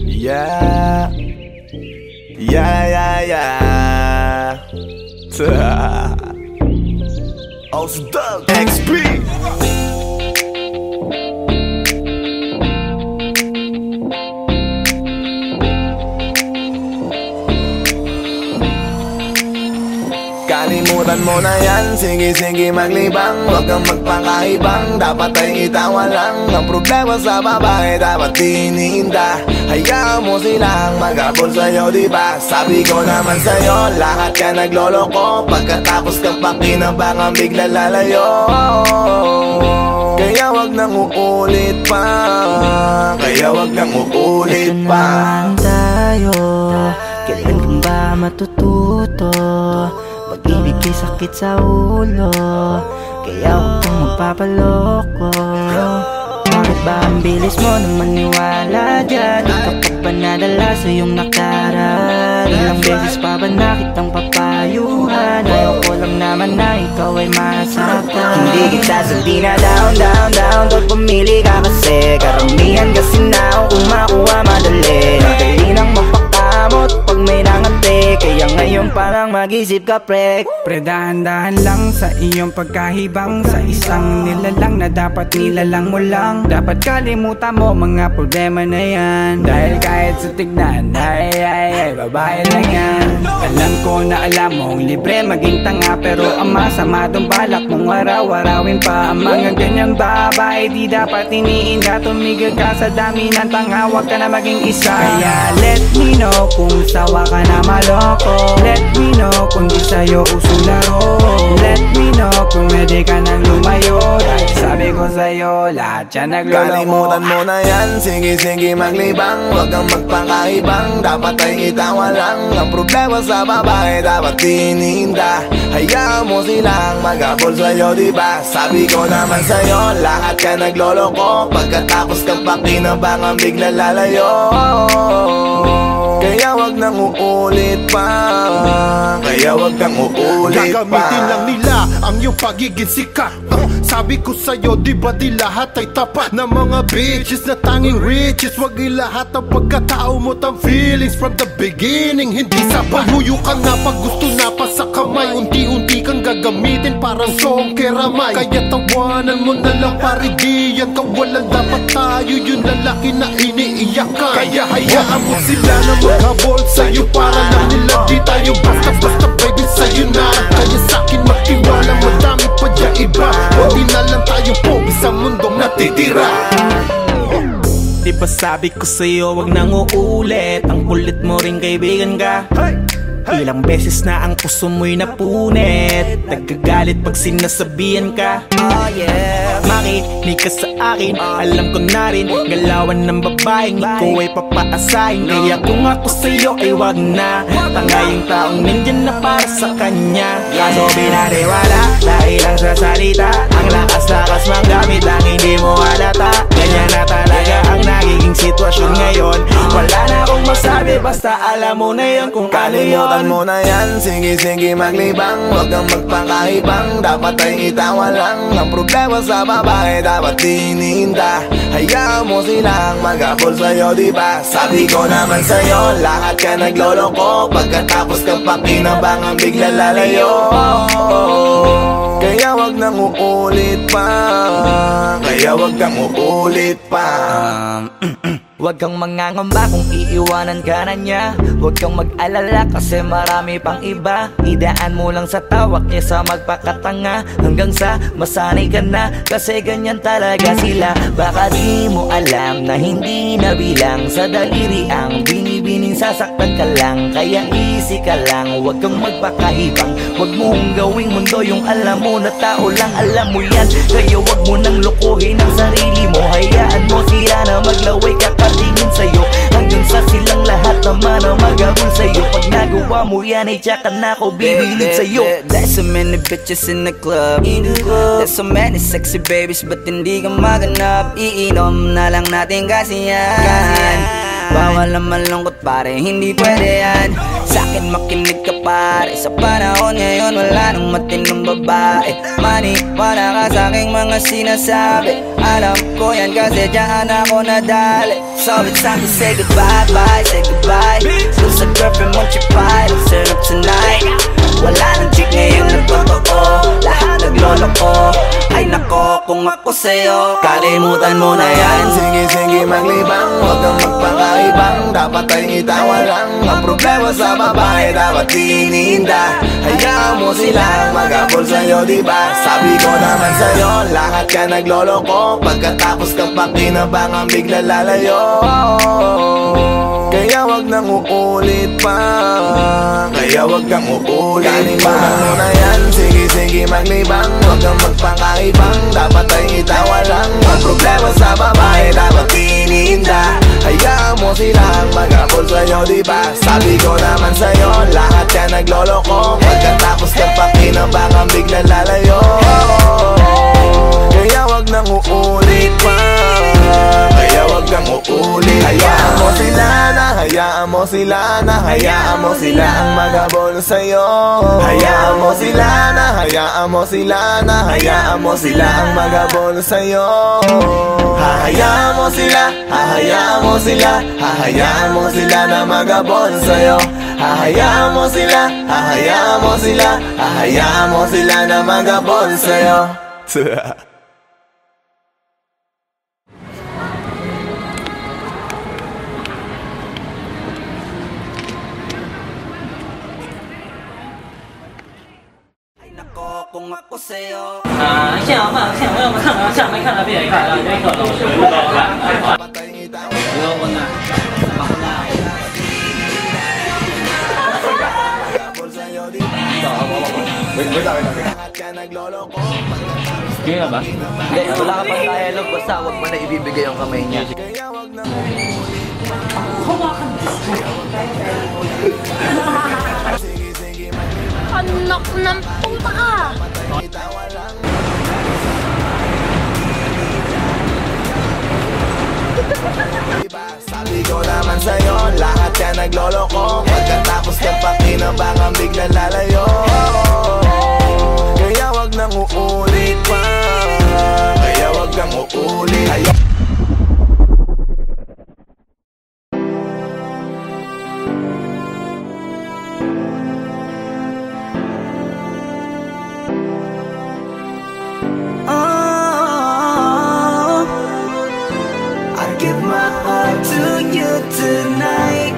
Yeah. Ausdog XP. Kalimutan mo na yan, sige maglibang. Huwag kang magpakaibang, dapat ay itawa lang. Ang problema sa babae, dapat tinihinda. Hayaan mo silang maghabol sa'yo, diba? Sabi ko naman sa'yo, lahat ka nagloloko. Pagkatapos kang pakinabangan, bigla lalayo. Kaya wag nang uulit pa. Kaya wag nang uulit pa. Tayo, kailan kang ba matututo? Pag-ibig ay sakit sa ulo, kaya huwag kang magpapaloko. Bakit ba ang bilis mo na maniwala dyan? Di ka pa ba nadala sa iyong nakaraan? Ilang beses pa ba nakitang papayuhan? Ayaw ko lang naman na ikaw ay masaktan. Hindi kita sabi na down Pag pumili ka kasi karamihan kasi na kung makuha madali. Madali nang mapakamot pag may nangante. Kaya ngayon parang mag-isip ka, pre. Pre, dahan-dahan lang sa iyong pagkahibang. Sa isang nilalang na dapat nilalang mo lang. Dapat kalimutan mo mga problema na yan. Dahil kahit sa tignan, ay, babae lang yan. Alam ko na alam mong libre maging tanga, pero ang masama dong balak mong araw-arawin pa. Ang mga ganyang babae di dapat iniinda. Tumigil ka sa dami ng tanga, wag ka na maging isa. Kaya let me know kung sawa ka na maloko. Let me know kung di sa'yo uso laro. Let me know kung pwede ka nang lumayo. Dahil sabi ko sa'yo, lahat yan nagloloko. Kalimutan mo na yan, sige maglibang. Huwag kang magpakaibang, dapat ay itawa lang. Ang problema sa babae, dapat tinihinda. Hayaan mo silang maghabol sa'yo, diba? Sabi ko naman sa'yo, lahat ka nagloloko. Pagkatapos kang pakinabangan, bigla lalayo. Kaya wag nang uulit pa. Kaya wag nang uulit pa. Gagamitin lang nila ang iyong pagiging sikat. Sabi ko sa'yo, di ba di lahat ay tapat na mga bitches na tanging riches. Wag ilahat ang pagkatao mo tang feelings from the beginning. Hindi sabay, huyo ka na pag gusto na pa sa kamay. Unti-unti kang gagamitin parang song keramay. Kaya tawanan mo na lang paridiyan. Kawalan dapat tayo yung lalaki na iniiyakan. Kaya hayaan mo sila na maghabol sa'yo para lang nila di tayo basta-basta baby sa'yo na. Kaya sa'kin magtiwala, madami pa dyan iba. Hindi na lang tayo pogi sa mundong natitira. Diba sabi ko sa'yo wag nang uulit. Ang kulit mo rin kaibigan ka. Ilang beses na ang puso mo'y napunit. Nagkagalit pag sinasabihan ka. Oh yeah, makinig ka sa akin. Alam ko na rin galawan ng babaeng ikaw ay papaasahin. Kaya kung ako sa'yo ay wag na. Tanga yung taong nandyan na para sa kanya. Kaso binariwala dahil lang sa salita. Ang lakas-lakas mang gamit lang hindi mo halata. Ganyan na talaga ang nagiging sitwasyon ngayon. Wala na akong masabi basta alam mo na yan kung ano yun. Kalimutan mo na yan, sige maglibang. Huwag kang magpakaibang, dapat ay itawa lang. Ang problema sa babae, dapat tinihinda. Hayaan mo silang maghabol sa'yo, diba? Sabi ko naman sa'yo, lahat ka nagloloko. Pagkatapos kang pakinabangan, bigla lalayo. Kaya wag wag nang uulit pa. Kaya wag kang uulit pa. Huwag kang mangangamba kung iiwanan ka na niya. Huwag kang mag-alala kasi marami pang iba. Idaan mo lang sa tawak niya sa magpakatanga, hanggang sa masanay ka na, kasi ganyan talaga sila. Baka di mo alam na hindi nabilang sa daliri ang binibining sasaktan ka lang. Kaya easy ka lang, huwag kang magpakahibang. Huwag mong gawing mundo yung alam mo na tao lang alam mo yan. Kaya huwag mo nang lokohin ang sarili mo. Hayaan mo sila na maglaway kakatingin sa'yo, hanggang sa silang lahat naman ang magabol sa'yo. Pag nagawa mo yan ay tsaka na ako bibilid sa'yo. There's so many bitches in the club. There's so many sexy babies, but hindi ka maganap. Iinom na lang natin kasi yan. Bawal na malungkot pare, hindi pwede yan. Sa'kin makinig ka pare, sa panahon ngayon wala nang matinong babae. Maniwala ka sa'king mga sinasabi, alam ko yan kasi dyan ako nadali. So it's time to say goodbye, bye, say goodbye. Dun sa girlfriend mo chipay, let's turn up tonight. Wala nang chick ngayon na totoo, lahat naglolo ko. Ay nako, kung ako sa'yo, kalimutan mo na yan. Sige, sige, maglibang, huwag kang magpakaibang. Dapat ay itawa lang ang problema sa babae, dapat iniinda. Hayaan mo silang mag-abol sa'yo, diba? Sabi ko naman sa'yo, lahat ka nagloloko. Pagkatapos kang pakinabangang bigla lalayo. Kaya wag nang uulit pa. Kaya wag kang uulit pa. Kalimutan mo na yan, sige, sige, maglibang. Huwag kang magpakaibang, dapat ay itawa lang ang problema sa babae, dapat iniinda. Hayaan mo silang mag-abol sa'yo, diba? Sabi ko naman sa'yo, lahat ka nagloloko. Pagkatapos kang pakinabangang bigla lalayo. Kaya wag nang uulit pa. Kaya wag kang uulit. Hayaan mo sila na, hayaan mo sila na, hayaan mo sila ang mag-abol sa'yo. Hayaan mo sila na, hayaan mo sila na, hayaan mo sila ang mag-abol sa'yo. Hahayaan mo sila, hahayaan mo sila, hahayaan mo sila na mag-abol sa'yo. Hahayaan mo sila, hahayaan mo sila, hahayaan mo sila na mag-abol sa'yo. Kung ako sa'yo, 现在换，现在我们看看，下面看了别人看了，别可能是不高了。不要问了，Kaya ba? Hindi, wala ka pang dialogue, basta huwag mo na ibibigay yung kamay niya. Anak ng puta ka! Sabi ko naman sa'yo, lahat ka nagloloko. Pagkatapos kang pakinabangang bigla lalayo. Kaya wag nang uulit pa. Kaya wag kang uulit. tonight.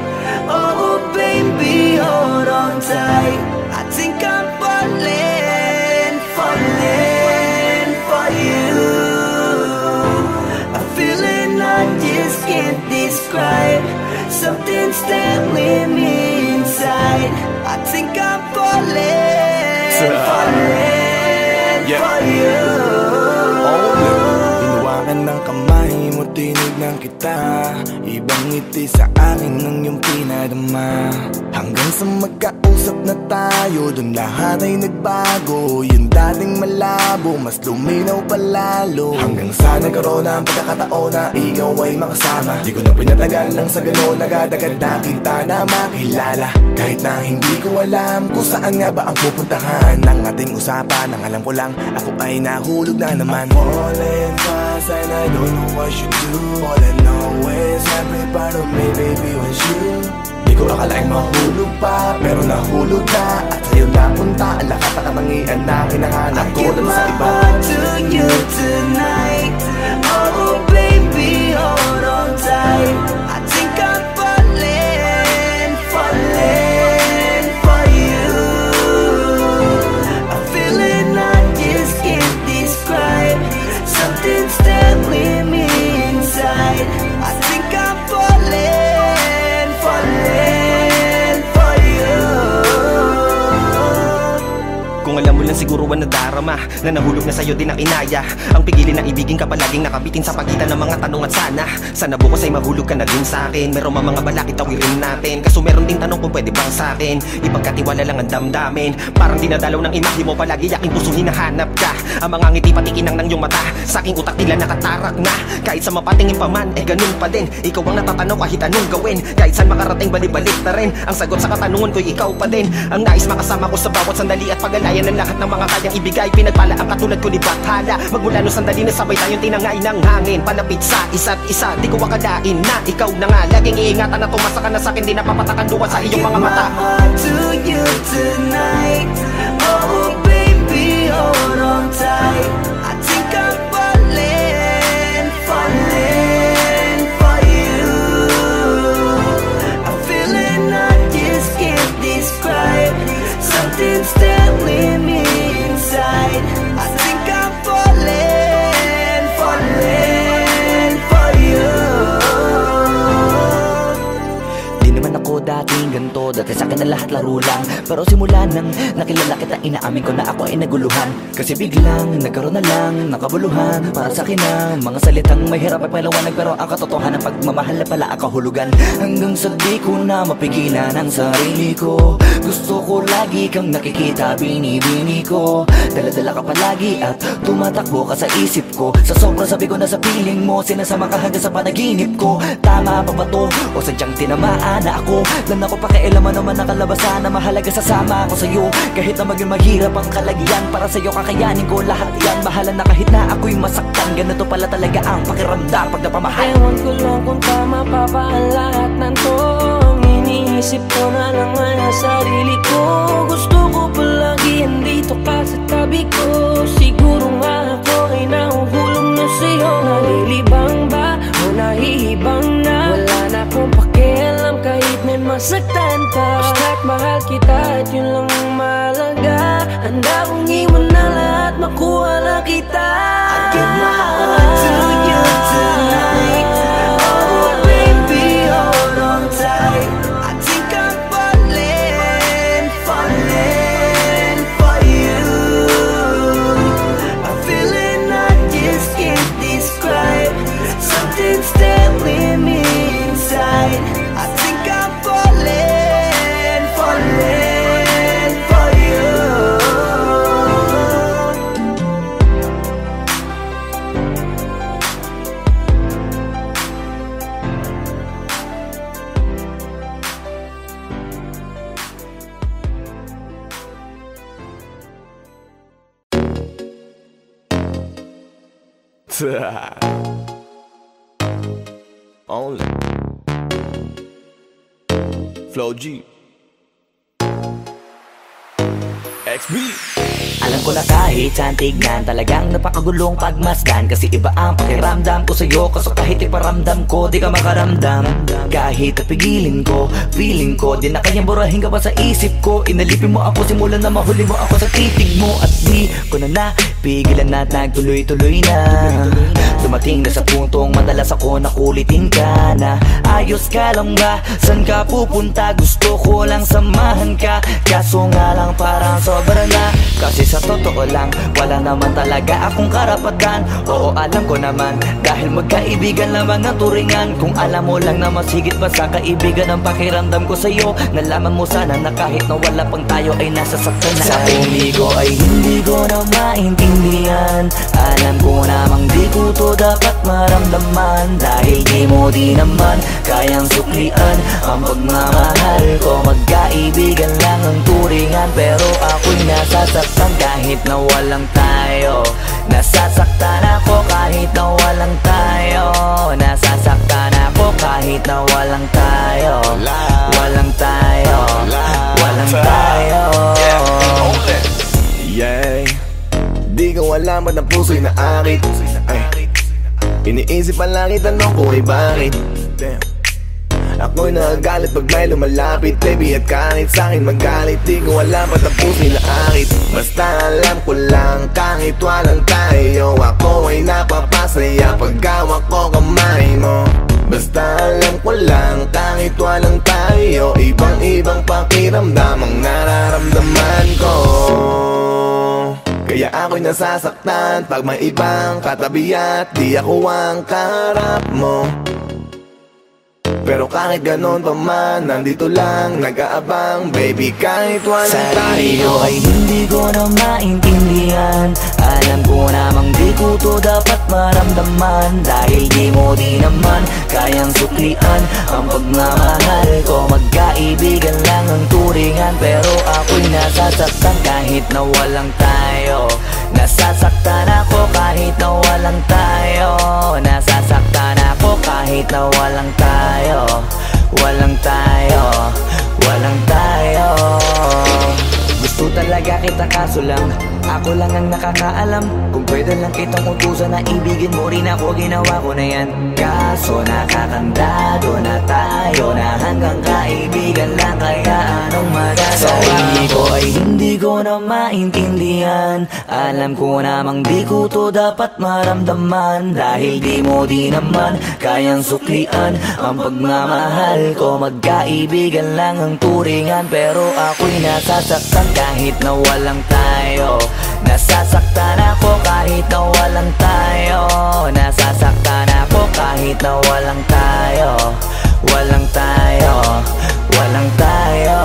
Oh baby, hold on tight. I think I'm falling, falling for you. A feeling I just can't describe. Something's telling me inside. I think I'm falling, falling for you. Hinawakan ng kamay mo, tinignan kita. Ibang ngiti sa akin ng iyong pinadama. Hanggang sa magkausap na tayo, dun lahat ay nagbago. Yung dating malabo, mas luminaw palalo. Hanggang sa nagkaroon ng pagkakataon na ikaw ay makasama. Di ko na pinatagal lang sa gano'n, nagadagad na kita na makilala. Kahit na hindi ko alam kung saan nga ba ang pupuntahan ng ating usapan. Ang alam ko lang, ako ay nahulog na naman. I'm falling fast and I don't know what you do. All I know is every part of me, baby, was you. Di ko akalaing mahulog pa, pero nahulog na. At sa'yo napunta, ang lahat ng katangian na hinahanap ko dun sa iba. I give my heart to you tonight. Oh baby, hold on tight. I think I'm falling, falling for you. A feeling I just can't describe. Something's telling me inside. I think I'm falling, falling for you. Kung alam mo lang siguro ang nadarama na nahulog na sa'yo din ang inaya. Ang pigilin na ibigin ka palaging nakabitin sa pagitan ng mga tanong at sana bukas ay mahulog ka na din sa'kin. Meron mga balakit tawirin natin, kaso meron ding tanong kung pwede bang sa'kin ipagkatiwala lang ang damdamin. Parang dinadalaw ng imahe mo, palagi aking puso hinahanap ka. Ang mga ngiti patikinang ng iyong mata, sa aking utak tila nakatarak na. Kahit sa mapatingin pa man, ganun pa din. Ikaw ang natatanaw kahit anong gawin. Kahit saan makarating balibalik na rin. Ang sagot sa katanungan ko'y ikaw pa din. Ang nais makasama ko sa bawat sandali at pag-alayan ng lahat ng mga kayang ibigay. Pinagpala ang katulad ko ni Bathala. Magmula no sandali na sabay tayong tinangay ng hangin. Palapit sa isa't isa, di ko akalain na ikaw na nga. Laging iingatan na tumasa ka na sa'kin, di napapatakan duwa sa iyong mga mata. I give my heart to you tonight. Oh baby, hold on tight. I think I'm falling, falling for you. A feeling I just can't describe. Something's telling me inside. I think I'm falling, falling for you. Di naman ako dating ganito, dati sa'kin na lahat laro lang. Pero simula nang nakilala kita, inaamin ko na ako ay naguluhan. Kasi biglang nagkaroon na lang nakabuluhan. Para sa'kin ang mga salitang mahirap ay paliwanag, pero ang katotohanan pagmamahal na pala ang kahulugan. Hanggang sa di ko na mapigilan ang sarili ko. Gusto ko lagi kang nakikita, binibini ko. Dala-dala ka palagi at tumatakbo ka sa isip ko. Sa sobrang sabi ko na sa piling mo, sinasama ka hanggang sa panaginip ko. Tama pa ba to? O sadyang tinamaan na ako? Lan ako pakialaman naman ang kalabasan na mahalaga, sasama ako sa'yo. Kahit na maging maghirap ang kalagyan, para sa'yo kakayanin ko lahat yan. Mahala na kahit na ako'y masaktan, ganito pala talaga ang pakiramdam pag napamahal. Ewan ko lang kung tama pa ba ang lahat ng to. Iniisip ko na lang ang sarili ko. Gusto ko palagi andito ka sa tabi ko. Siguro nga ako ay nahuhulog na sa'yo. Nalilibang ba o nahihibang na? Wala na akong pakialam kahit may masaktan pa. Basta't mahal kita at yun lang ang mahalaga. Handa kong iwan na lahat, makuha lang kita. I give my heart to you tonight. Oh baby, hold on tight. I think I'm falling, falling for you. A feeling I just can't describe. Something's telling me inside. I think I'm falling, falling for you. Only Flow G XB. Alam ko na kahit saan tignan, talagang napakagulong pagmasdan. Kasi iba ang pakiramdam ko sa'yo, kaso kahit iparamdam ko, di ka makaramdam. Kahit napigilin ko, feeling ko, di na kayang burahin ka pa sa isip ko. Inalipin mo ako, simulan na mahuli mo ako sa titig mo. At di ko na napigilan na nagtuloy-tuloy na. Dumating na sa puntong madalas ako nakulitin ka na. Ayos ka lang ba? San ka pupunta? Gusto ko lang samahan ka. Kaso nga lang parang sobra na. Kasi sa totoo lang, wala naman talaga akong karapatan. Oo, alam ko naman, dahil magkaibigan lamang ang turingan. Kung alam mo lang na mas higit pa sa kaibigan ang pakiramdam ko sa'yo, nalaman mo sana na kahit na wala pang tayo ay nasasaktan na. Sa huli ko ay hindi ko na maintindihan. Alam ko namang di ko to dapat maramdaman. Dahil di mo di naman kayang suklian ang pagmamahal ko. Magkaibigan lang ang turingan, pero ako'y nasasaktan kahit na walang tayo. Nasasaktan ako kahit na walang tayo. puso'y naakit. Ay, iniisip ang langit, tanong ko ay bakit? Damn. Ako'y nagagalit pag may lumalapit, baby, at kahit sa'kin magalit, di ko alam ba't ang puso'y naakit. Basta alam ko lang, kahit walang tayo, ako ay napapasaya pag hawak ko kamay mo. Basta alam ko lang, kahit walang tayo, ibang-ibang pakiramdam ang nararamdaman ko. Kaya ako'y nasasaktan pag may ibang katabi at di ako ang kaharap mo. Pero kahit ganon pa man, nandito lang, nag-aabang, baby, kahit walang tayo. Ay hindi ko na maintindihan, alam ko namang di ko to dapat maramdaman. Dahil di mo di naman kayang suklian ang pagmamahal ko. Magkaibigan lang ang turingan, pero ako'y nasasaktan kahit na walang tayo. Nasasaktan ako kahit na walang tayo. Nasasaktan ako kahit na walang tayo. Walang tayo, walang tayo. Gusto talaga kita kaso lang ako lang ang nakakaalam. Kung pwede lang kitang utusan na ibigin mo rin ako, ginawa ko na yan. Kaso nakakandado na tayo na hanggang kaibigan lang, kaya anong magagawa? Sarili ko ay hindi ko na maintindihan, alam ko namang di ko to dapat maramdaman. Dahil di mo di naman kayang suklian ang pagmamahal ko. Magkaibigan lang ang turingan, pero ako'y nasasaktan kahit na walang tayo. Nasasaktan ako kahit na walang tayo. Nasasaktan ako kahit na walang tayo. Walang tayo, walang tayo.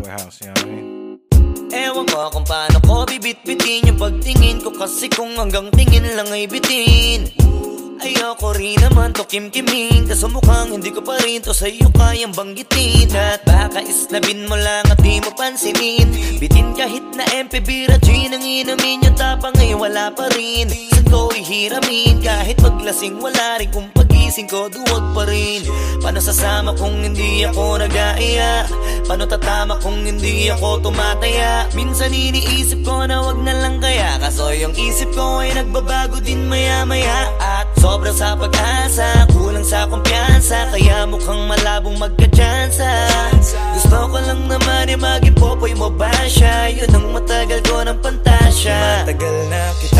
house, you know what I mean? Ewan ko kung paano ko bibit-bitin yung pagtingin ko, kasi kung hanggang tingin lang ay bitin. Ayoko rin naman to kim-kimin, kaso mukhang hindi ko pa rin to sa'yo kayang banggitin. At baka islabin mo lang at di mo pansinin, bitin kahit na MP, bira, gin ang inumin. Yung tapang ay wala pa rin, saan ko ihiramin? Kahit paglasing wala rin, kung pagising ko duwag pa rin. Paano sasama kung hindi ako nag-aaya? Paano tatama kung hindi ako tumataya? Minsan iniisip ko na wag na lang kaya, kaso yung isip ko ay nagbabago din maya-maya. At sobra sa pag-asa, kulang sa kumpiyansa, kaya mukhang malabong magka-chansa. Gusto ko lang naman maging popoy mo ba siya? Yun ang matagal ko ng pantasya. Matagal na kita